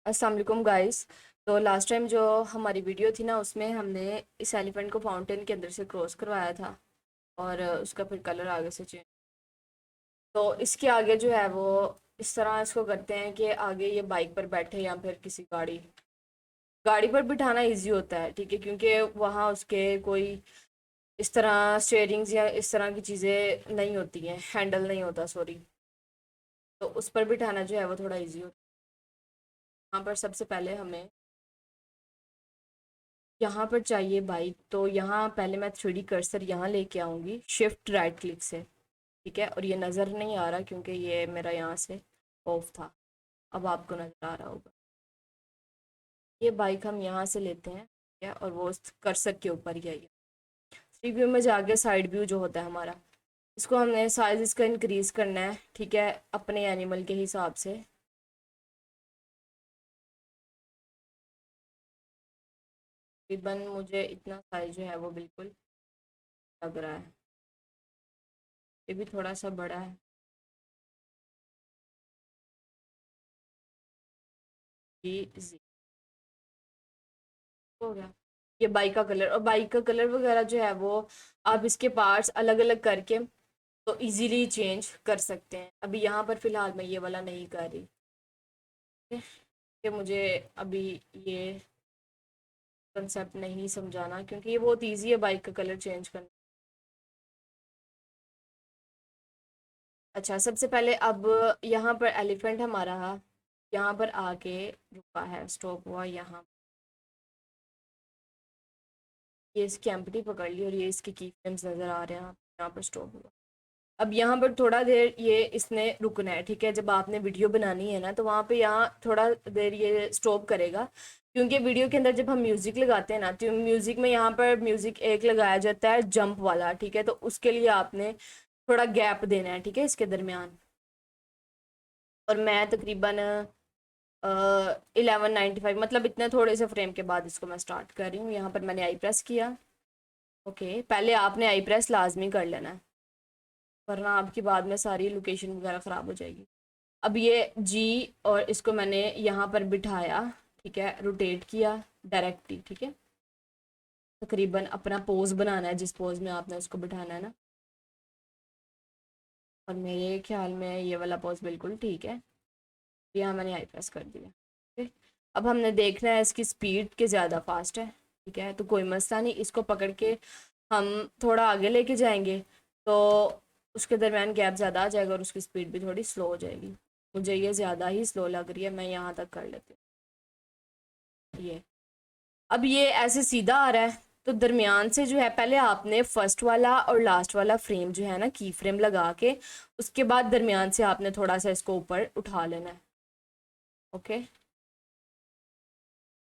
अस्सलाम वालेकुम गाइस। तो लास्ट टाइम जो हमारी वीडियो थी ना, उसमें हमने इस एलिफेंट को फाउंटेन के अंदर से क्रॉस करवाया था और उसका फिर कलर आगे से चेंज। तो इसके आगे जो है वो इस तरह इसको करते हैं कि आगे ये बाइक पर बैठे या फिर किसी गाड़ी गाड़ी पर बिठाना इजी होता है, ठीक है, क्योंकि वहाँ उसके कोई इस तरह स्टेयरिंग्स या इस तरह की चीज़ें नहीं होती हैं, हैंडल नहीं होता, सॉरी। तो उस पर बिठाना जो है वो थोड़ा इजी होता है। यहाँ पर सबसे पहले हमें यहाँ पर चाहिए बाइक। तो यहाँ पहले मैं 3D कर्सर यहाँ लेके आऊँगी शिफ्ट राइट क्लिक से, ठीक है। और ये नज़र नहीं आ रहा क्योंकि ये मेरा यहाँ से ऑफ था। अब आपको नज़र आ रहा होगा। ये बाइक हम यहाँ से लेते हैं, ठीक है, और वो कर्सर के ऊपर ही आई है। 3 व्यू में जाके साइड व्यू जो होता है हमारा, इसको हमने साइज इसका इंक्रीज़ करना है, ठीक है, अपने एनिमल के हिसाब से। तकरीबन मुझे इतना साइज जो है वो बिल्कुल लग रहा है। ये भी थोड़ा सा बड़ा है। जी हो गया। ये बाइक का कलर, और बाइक का कलर वगैरह जो है वो आप इसके पार्ट्स अलग अलग करके तो इजीली चेंज कर सकते हैं। अभी यहाँ पर फ़िलहाल मैं ये वाला नहीं कर रही, ठीक है, कि मुझे अभी ये कंसेप्ट नहीं समझाना क्योंकि ये बहुत इजी है बाइक का कलर चेंज करना। अच्छा, सबसे पहले अब यहाँ पर एलिफेंट हमारा यहाँ पर आके रुका है, स्टॉप हुआ यहाँ। ये इसकी एम्प्टी पकड़ ली और ये इसके की फ्रेम्स नज़र आ रहे हैं, यहाँ पर स्टॉप हुआ। अब यहाँ पर थोड़ा देर ये इसने रुकना है, ठीक है। जब आपने वीडियो बनानी है ना, तो वहाँ पे यहाँ थोड़ा देर ये स्टॉप करेगा, क्योंकि वीडियो के अंदर जब हम म्यूज़िक लगाते हैं ना, तो म्यूज़िक में यहाँ पर म्यूज़िक एक लगाया जाता है जंप वाला, ठीक है। तो उसके लिए आपने थोड़ा गैप देना है, ठीक है, इसके दरमियान। और मैं तकरीबन 1195, मतलब इतने थोड़े से फ्रेम के बाद इसको मैं स्टार्ट कर रही हूँ। यहाँ पर मैंने आई प्रेस किया। ओके, पहले आपने आई प्रेस लाजमी कर लेना है, वरना आपकी बाद में सारी लोकेशन वगैरह ख़राब हो जाएगी। अब ये जी, और इसको मैंने यहाँ पर बिठाया, ठीक है, रोटेट किया डायरेक्टली, ठीक है। तकरीबन अपना पोज बनाना है जिस पोज में आपने उसको बिठाना है ना, और मेरे ख्याल में ये वाला पोज बिल्कुल ठीक है। यहाँ मैंने आई प्रेस कर दिया, ठीक है। अब हमने देखना है इसकी स्पीड के ज़्यादा फास्ट है, ठीक है, तो कोई मसला नहीं, इसको पकड़ के हम थोड़ा आगे लेके जाएंगे तो उसके दरमियान गैप ज़्यादा आ जाएगा और उसकी स्पीड भी थोड़ी स्लो हो जाएगी। मुझे ये ज़्यादा ही स्लो लग रही है, मैं यहाँ तक कर लेती हूँ ये। अब ये ऐसे सीधा आ रहा है, तो दरमियान से जो है पहले आपने फर्स्ट वाला और लास्ट वाला फ्रेम जो है ना, की फ्रेम लगा के उसके बाद दरमियान से आपने थोड़ा सा इसको ऊपर उठा लेना है, ओके।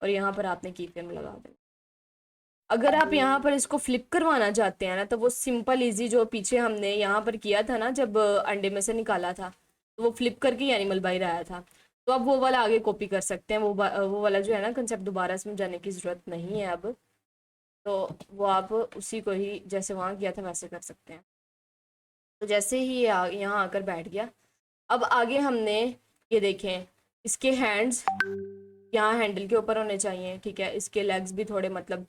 और यहाँ पर आपने की फ्रेम लगा देना। अगर आप यहाँ पर इसको फ्लिप करवाना चाहते हैं ना, तो वो सिंपल इजी जो पीछे हमने यहाँ पर किया था ना, जब अंडे में से निकाला था, तो वो फ्लिप करके एनिमल बाहर आया था। तो अब वो वाला आगे कॉपी कर सकते हैं, वो वाला जो है ना कंसेप्ट दोबारा इसमें जाने की ज़रूरत नहीं है अब। तो वो आप उसी को ही जैसे वहाँ किया था वैसे कर सकते हैं। तो जैसे ही ये यहाँ आकर बैठ गया, अब आगे हमने ये देखें, इसके हैंड्स यहाँ हैंडल के ऊपर होने चाहिए, ठीक है। इसके लेग्स भी थोड़े, मतलब,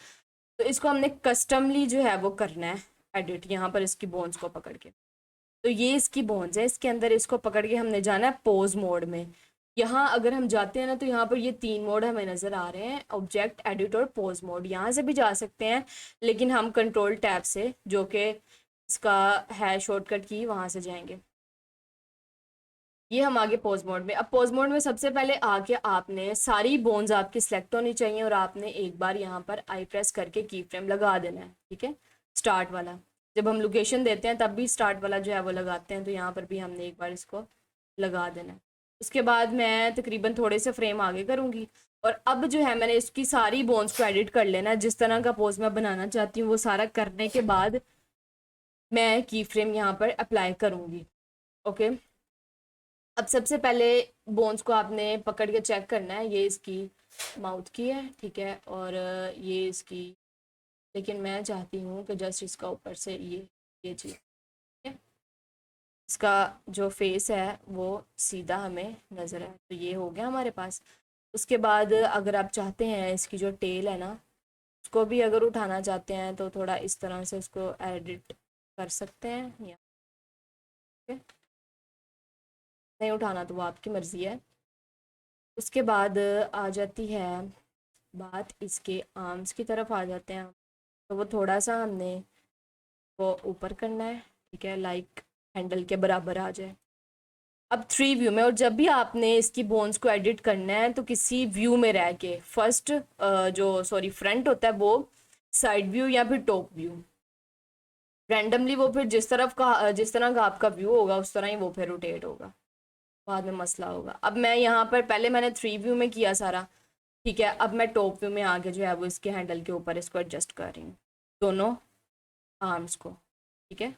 तो इसको हमने कस्टमली जो है वो करना है एडिट, यहाँ पर इसकी बोन्स को पकड़ के। तो ये इसकी बोन्स है, इसके अंदर इसको पकड़ के हमने जाना है पोज मोड में। यहाँ अगर हम जाते हैं ना, तो यहाँ पर ये 3 मोड हमें नज़र आ रहे हैं, ऑब्जेक्ट, एडिट और पोज मोड। यहाँ से भी जा सकते हैं, लेकिन हम कंट्रोल टैब से, जो कि इसका है शॉर्टकट की, वहाँ से जाएंगे। ये हम आगे पोज मोड में। अब पोज मोड में सबसे पहले आके आपने सारी बोन्स आपकी सिलेक्ट होनी चाहिए और आपने एक बार यहाँ पर आई प्रेस करके की फ्रेम लगा देना है, ठीक है, स्टार्ट वाला। जब हम लोकेशन देते हैं तब भी स्टार्ट वाला जो है वो लगाते हैं, तो यहाँ पर भी हमने एक बार इसको लगा देना है। उसके बाद मैं तकरीबन थोड़े से फ्रेम आगे करूँगी, और अब जो है मैंने इसकी सारी बोन्स को एडिट कर लेना है, जिस तरह का पोज मैं बनाना चाहती हूँ वो सारा करने के बाद मैं की फ्रेम यहाँ पर अप्लाई करूँगी, ओके। अब सबसे पहले बोन्स को आपने पकड़ के चेक करना है। ये इसकी माउथ की है, ठीक है, और ये इसकी, लेकिन मैं चाहती हूँ कि जस्ट इसका ऊपर से ये चीज़, ठीक है, इसका जो फेस है वो सीधा हमें नज़र है। तो ये हो गया हमारे पास। उसके बाद अगर आप चाहते हैं इसकी जो टेल है ना उसको भी अगर उठाना चाहते हैं तो थोड़ा इस तरह से उसको एडिट कर सकते हैं, या नहीं उठाना तो वो आपकी मर्ज़ी है। उसके बाद आ जाती है बात इसके आर्म्स की तरफ आ जाते हैं, तो वो थोड़ा सा हमने वो ऊपर करना है, ठीक है, लाइक हैंडल के बराबर आ जाए। अब 3 व्यू में, और जब भी आपने इसकी बोन्स को एडिट करना है तो किसी व्यू में रह के, फर्स्ट जो सॉरी फ्रंट होता है वो, साइड व्यू या फिर टॉप व्यू, रैंडमली वो फिर जिस तरह का आपका व्यू होगा उस तरह ही वो फिर रोटेट होगा, बाद में मसला होगा। अब मैं यहाँ पर पहले मैंने 3 व्यू में किया सारा, ठीक है, अब मैं टॉप व्यू में आके जो है वो इसके हैंडल के ऊपर इसको एडजस्ट कर रही हूँ, दोनों आर्म्स को, ठीक है।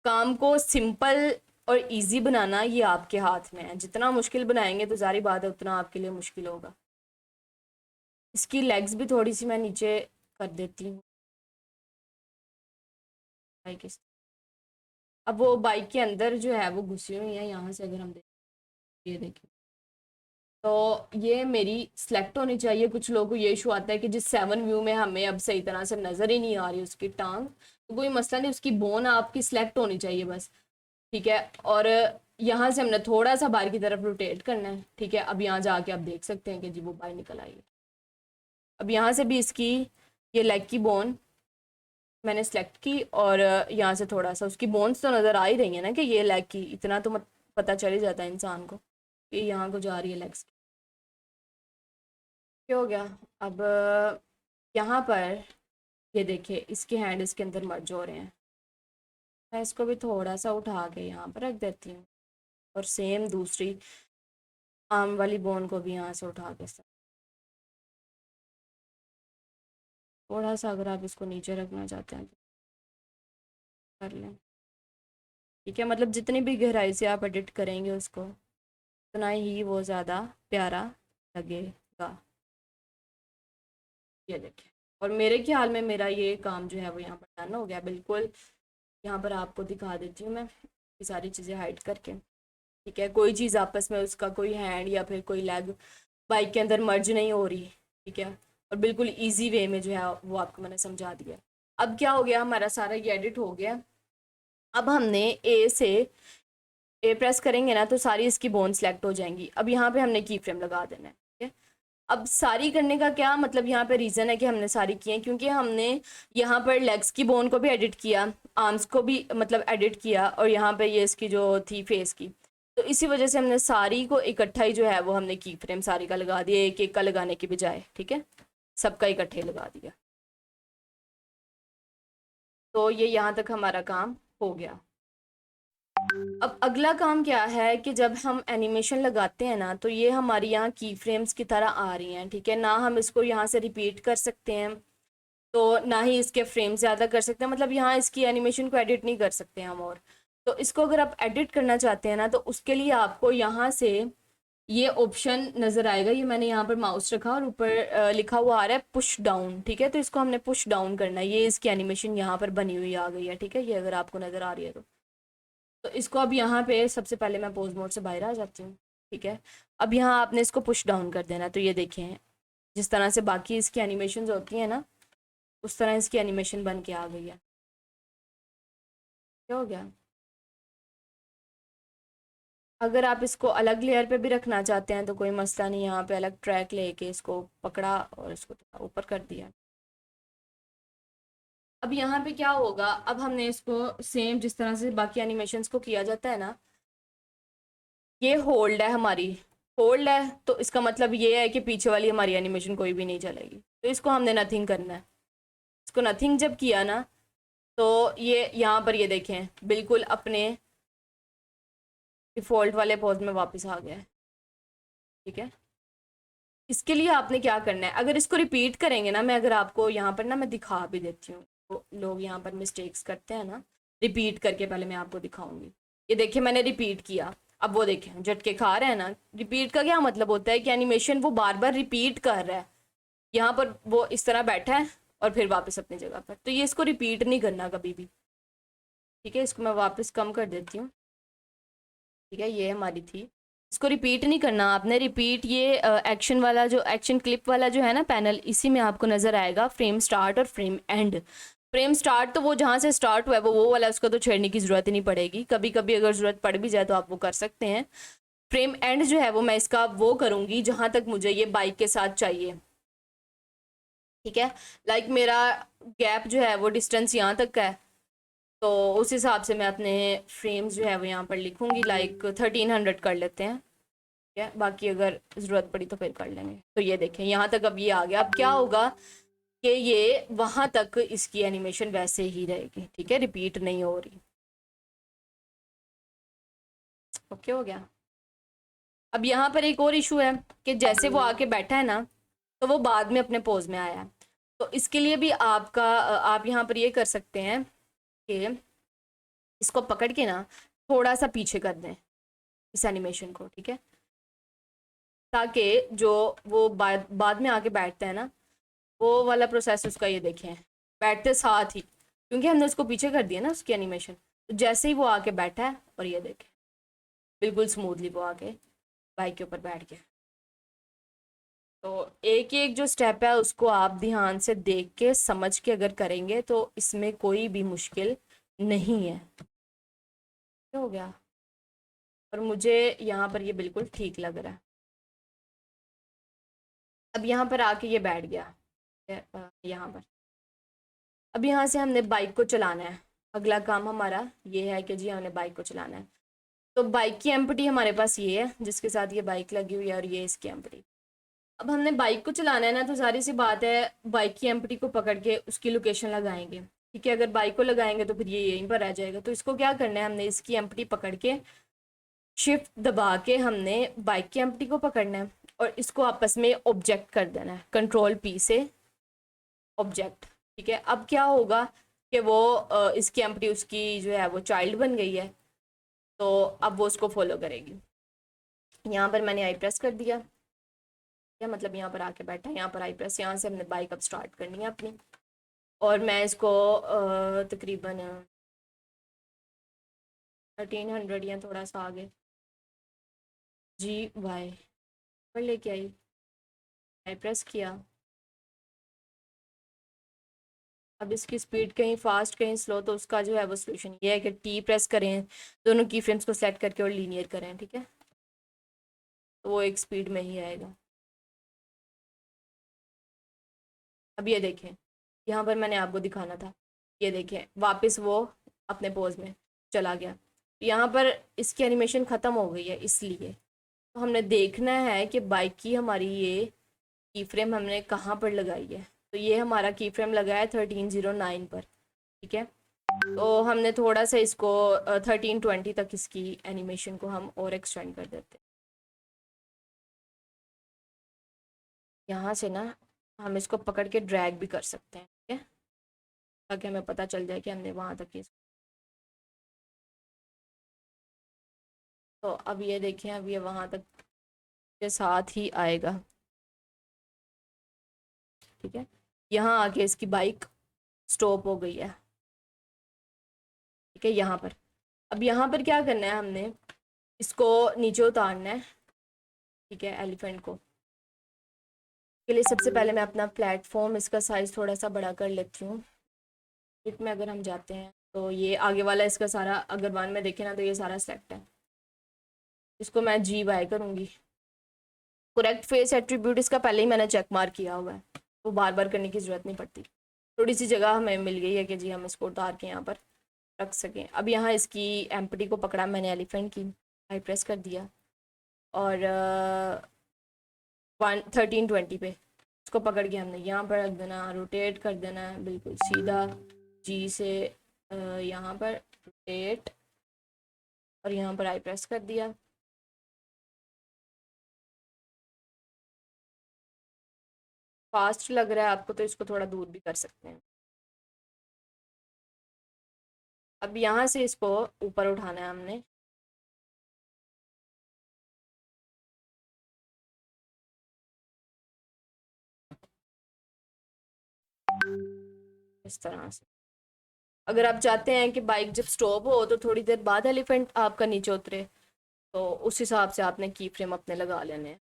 काम को सिंपल और इजी बनाना ये आपके हाथ में है, जितना मुश्किल बनाएंगे तो जारी बात है उतना आपके लिए मुश्किल होगा। इसकी लेग्स भी थोड़ी सी मैं नीचे कर देती हूँ, बाइक इस, अब वो बाइक के अंदर जो है वो घुसी हुई है, यहाँ से अगर हम देखें, ये देखिए, तो ये मेरी सिलेक्ट होनी चाहिए। कुछ लोगों को ये इशू आता है कि जिस 7 व्यू में हमें अब सही तरह से नज़र ही नहीं आ रही उसकी टांग, तो कोई मसला नहीं, उसकी बोन आपकी सिलेक्ट होनी चाहिए बस, ठीक है। और यहाँ से हमने थोड़ा सा बाहर की तरफ रोटेट करना है, ठीक है। अब यहाँ जाके आप देख सकते हैं कि जी वो बाहर निकल आई है। अब यहाँ से भी इसकी ये लेग की बोन मैंने सेलेक्ट की, और यहाँ से थोड़ा सा उसकी बोन्स तो नज़र आ ही रही है ना कि ये लेग की, इतना तो पता चल ही जाता है इंसान को कि यहाँ को जा रही है लेग्स की। क्या हो गया? अब यहाँ पर ये देखिए इसके हैंड इसके अंदर मर्ज हो रहे हैं, मैं इसको भी थोड़ा सा उठा के यहाँ पर रख देती हूँ, और सेम दूसरी आर्म वाली बोन को भी यहाँ से उठा के थोड़ा सा, अगर आप इसको नीचे रखना चाहते हैं तो कर लें, ठीक है। मतलब जितनी भी गहराई से आप एडिट करेंगे उसको उतना ही वो ज़्यादा प्यारा लगेगा। ये देखिए, और मेरे ख्याल में मेरा ये काम जो है वो यहाँ पर डन हो गया बिल्कुल। यहाँ पर आपको दिखा देती हूँ मैं ये सारी चीज़ें हाइड करके, ठीक है। कोई चीज़ आपस में उसका कोई हैंड या फिर कोई लेग बाइक के अंदर मर्ज नहीं हो रही, ठीक है। और बिल्कुल इजी वे में जो है वो आपको मैंने समझा दिया। अब क्या हो गया, हमारा सारा ये एडिट हो गया। अब हमने ए प्रेस करेंगे ना तो सारी इसकी बोन सेलेक्ट हो जाएंगी। अब यहाँ पे हमने की फ्रेम लगा देना है, ठीक है। अब सारी करने का क्या मतलब, यहाँ पे रीज़न है कि हमने सारी की हैं क्योंकि हमने यहाँ पर लेग्स की बोन को भी एडिट किया, आर्म्स को भी मतलब एडिट किया, और यहाँ पे ये इसकी जो थी फेस की, तो इसी वजह से हमने सारी को इकट्ठा ही जो है वो हमने की फ्रेम सारी का लगा दिया, एक एक का लगाने की बजाय, ठीक है, सबका इकट्ठे लगा दिया। तो ये यहाँ तक हमारा काम हो गया। अब अगला काम क्या है कि जब हम एनिमेशन लगाते हैं ना तो ये हमारी यहाँ की फ्रेम्स की तरह आ रही हैं, ठीक है ना। हम इसको यहाँ से रिपीट कर सकते हैं, तो ना ही इसके फ्रेम ज़्यादा कर सकते हैं, मतलब यहाँ इसकी एनिमेशन को एडिट नहीं कर सकते हम। और तो इसको अगर आप एडिट करना चाहते हैं ना तो उसके लिए आपको यहाँ से ये ऑप्शन नज़र आएगा, ये मैंने यहाँ पर माउस रखा और ऊपर लिखा हुआ आ रहा है पुश डाउन, ठीक है। तो इसको हमने पुश डाउन करना है, ये इसकी एनिमेशन यहाँ पर बनी हुई आ गई है, ठीक है, ये अगर आपको नज़र आ रही है तो इसको अब यहाँ पे सबसे पहले मैं पोज मोड से बाहर आ जाती हूँ, ठीक है। अब यहाँ आपने इसको पुश डाउन कर देना, तो ये देखें जिस तरह से बाकी इसकी एनिमेशन होती हैं ना उस तरह इसकी एनिमेशन बन के आ गई है। क्या हो गया? अगर आप इसको अलग लेयर पे भी रखना चाहते हैं तो कोई मसला नहीं, यहाँ पे अलग ट्रैक लेके इसको पकड़ा और इसको थोड़ा ऊपर कर दिया। अब यहाँ पे क्या होगा, अब हमने इसको सेम जिस तरह से बाकी एनिमेशंस को किया जाता है ना, ये होल्ड है हमारी, होल्ड है तो इसका मतलब ये है कि पीछे वाली हमारी एनिमेशन कोई भी नहीं चलेगी, तो इसको हमने नथिंग करना है। इसको नथिंग जब किया ना तो ये यहाँ पर ये देखें बिल्कुल अपने डिफ़ॉल्ट वाले पोज में वापस आ गया है, ठीक है। इसके लिए आपने क्या करना है, अगर इसको रिपीट करेंगे ना, मैं अगर आपको यहाँ पर ना मैं दिखा भी देती हूँ, तो लोग यहाँ पर मिस्टेक्स करते हैं ना, रिपीट करके पहले मैं आपको दिखाऊंगी। ये देखिए मैंने रिपीट किया, अब वो देखें झटके खा रहे हैं ना। रिपीट का क्या मतलब होता है कि एनिमेशन वो बार बार रिपीट कर रहा है, यहाँ पर वो इस तरह बैठा है और फिर वापस अपनी जगह पर, तो ये इसको रिपीट नहीं करना कभी भी, ठीक है। इसको मैं वापस कम कर देती हूँ, ठीक है, ये हमारी थी। इसको रिपीट नहीं करना आपने। रिपीट ये एक्शन वाला जो एक्शन क्लिप वाला जो है ना पैनल, इसी में आपको नज़र आएगा फ्रेम स्टार्ट और फ्रेम एंड। फ्रेम स्टार्ट तो वो जहाँ से स्टार्ट हुआ है वो वाला, उसको तो छेड़ने की ज़रूरत ही नहीं पड़ेगी। कभी कभी अगर ज़रूरत पड़ भी जाए तो आप वो कर सकते हैं। फ्रेम एंड जो है वो मैं इसका वो करूँगी जहाँ तक मुझे ये बाइक के साथ चाहिए, ठीक है। लाइक मेरा गैप जो है वो डिस्टेंस यहाँ तक का है, तो उस हिसाब से मैं अपने फ्रेम्स जो है वो यहाँ पर लिखूँगी। लाइक 1300 कर लेते हैं, ठीक है। बाकी अगर ज़रूरत पड़ी तो फिर कर लेंगे। तो ये देखें यहाँ तक अब ये आ गया। अब क्या होगा कि ये वहाँ तक इसकी एनिमेशन वैसे ही रहेगी, ठीक है, रिपीट नहीं हो रही। ओके हो गया। अब यहाँ पर एक और इशू है कि जैसे वो आके बैठा है ना, तो वो बाद में अपने पोज में आया है। तो इसके लिए भी आप यहाँ पर ये कर सकते हैं कि इसको पकड़ के ना थोड़ा सा पीछे कर दें इस एनिमेशन को, ठीक है, ताकि जो वो बाद में आके बैठता है ना, वो वाला प्रोसेस उसका ये देखें बैठते साथ ही, क्योंकि हमने उसको पीछे कर दिया ना उसकी एनिमेशन। तो जैसे ही वो आके बैठा है और ये देखें बिल्कुल स्मूथली वो आके बाइक के ऊपर बैठ गया। तो एक एक जो स्टेप है उसको आप ध्यान से देख के समझ के अगर करेंगे तो इसमें कोई भी मुश्किल नहीं है। क्या हो गया? और मुझे यहाँ पर ये बिल्कुल ठीक लग रहा है। अब यहाँ पर आके ये बैठ गया यहाँ पर। अब यहाँ से हमने बाइक को चलाना है। अगला काम हमारा ये है कि जी हमने बाइक को चलाना है। तो बाइक की एम्पटी हमारे पास ये है जिसके साथ ये बाइक लगी हुई है, और ये इसकी एम्पटी। अब हमने बाइक को चलाना है ना, तो सारी सी बात है बाइक की एम्पटी को पकड़ के उसकी लोकेशन लगाएंगे, ठीक है। अगर बाइक को लगाएंगे तो फिर ये यहीं पर आ जाएगा। तो इसको क्या करना है, हमने इसकी एम्पटी पकड़ के शिफ्ट दबा के हमने बाइक की एम्पटी को पकड़ना है और इसको आपस में ऑब्जेक्ट कर देना है, कंट्रोल पी से ऑब्जेक्ट, ठीक है। अब क्या होगा कि वो इसकी एम्पटी उसकी जो है वो चाइल्ड बन गई है, तो अब वो उसको फॉलो करेगी। यहाँ पर मैंने आई प्रेस कर दिया, क्या मतलब यहाँ पर आके बैठा है, यहाँ पर आई प्रेस, यहाँ से हमने बाइक अब स्टार्ट करनी है अपनी। और मैं इसको तकरीबन 1300 या थोड़ा सा आगे जी वाई पर लेके आई, आई प्रेस किया। अब इसकी स्पीड कहीं फास्ट कहीं स्लो, तो उसका जो है वो सोल्यूशन ये है कि टी प्रेस करें, दोनों की फ्रेम्स को सेट करके और लीनियर करें, ठीक है, तो वो एक स्पीड में ही आएगा। अब ये देखें, यहाँ पर मैंने आपको दिखाना था, ये देखें वापस वो अपने पोज में चला गया। यहाँ पर इसकी एनिमेशन ख़त्म हो गई है, इसलिए तो हमने देखना है कि बाइक की हमारी ये की फ्रेम हमने कहाँ पर लगाई है। तो ये हमारा की फ्रेम लगा है 1309 पर, ठीक है। तो हमने थोड़ा सा इसको 1320 तक इसकी एनिमेशन को हम और एक्सटेंड कर देते हैं। यहाँ से ना हम इसको पकड़ के ड्रैग भी कर सकते हैं, ठीक है, ताकि हमें पता चल जाए कि हमने वहाँ तक इस। तो अब ये देखें, अब ये वहाँ तक के साथ ही आएगा, ठीक है। यहाँ आके इसकी बाइक स्टॉप हो गई है, ठीक है, यहाँ पर। अब यहाँ पर क्या करना है, हमने इसको नीचे उतारना है, ठीक है, एलिफेंट को। के लिए सबसे पहले मैं अपना प्लेटफॉर्म इसका साइज़ थोड़ा सा बड़ा कर लेती हूँ। इट में अगर हम जाते हैं तो ये आगे वाला इसका सारा, अगर वन में देखें ना तो ये सारा सेट है। इसको मैं जी वाई करूँगी। करेक्ट फेस एट्रीब्यूट इसका पहले ही मैंने चेक मार्क किया हुआ है, वो बार बार करने की ज़रूरत नहीं पड़ती। थोड़ी सी जगह हमें मिल गई है कि जी हम इसको उतार के यहाँ पर रख सकें। अब यहाँ इसकी एम्पटी को पकड़ा मैंने एलिफेंट की, आई प्रेस कर दिया और 1320 पे इसको पकड़ के हमने यहाँ पर रख देना, रोटेट कर देना है बिल्कुल सीधा जी से यहाँ पर रोटेट, और यहाँ पर आई प्रेस कर दिया। फास्ट लग रहा है आपको तो इसको थोड़ा दूर भी कर सकते हैं। अब यहाँ से इसको ऊपर उठाना है हमने, इस तरह से। अगर आप चाहते हैं कि बाइक जब स्टॉप हो तो थोड़ी देर बाद एलिफेंट आपका नीचे उतरे, तो उस हिसाब से आपने की फ्रेम अपने लगा लेने हैं।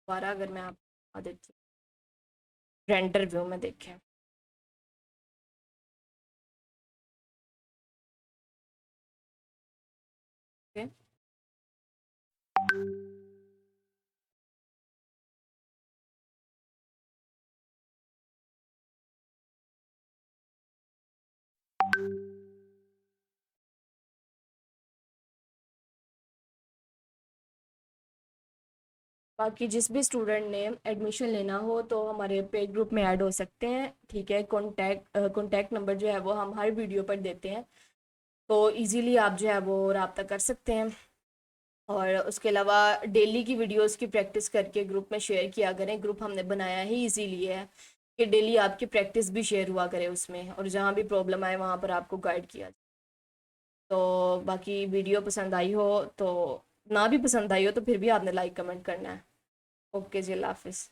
दोबारा अगर मैं आप बता देती हूँ, रेंडर व्यू में देखें। ओके, बाकी जिस भी स्टूडेंट ने एडमिशन लेना हो तो हमारे पेड ग्रुप में ऐड हो सकते हैं, ठीक है। कॉन्टैक्ट नंबर जो है वो हम हर वीडियो पर देते हैं, तो इजीली आप जो है वो रब्ता कर सकते हैं। और उसके अलावा डेली की वीडियोस की प्रैक्टिस करके ग्रुप में शेयर किया करें। ग्रुप हमने बनाया ही इसीलिए है कि डेली आपकी प्रैक्टिस भी शेयर हुआ करे उसमें, और जहाँ भी प्रॉब्लम आए वहाँ पर आपको गाइड किया जाए। तो बाकी वीडियो पसंद आई हो तो, ना भी पसंद आई हो तो फिर भी आपने लाइक कमेंट करना है। ओके जी, अल्लाह हाफिज़।